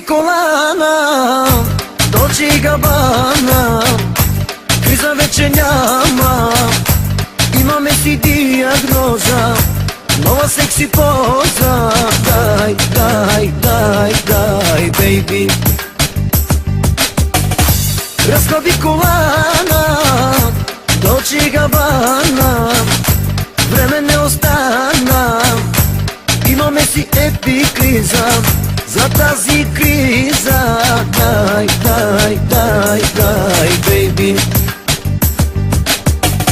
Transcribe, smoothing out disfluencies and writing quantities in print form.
колана, Dolce и Gabbana, криза вече няма. Имаме си диагноза, нова секси поза. Дай, дай, дай, дай, бейби. Разходи колана, Dolce и Gabbana, време не остана. Имаме си епикриза, за тази криза. Дай, дай, дай, дай, бейби.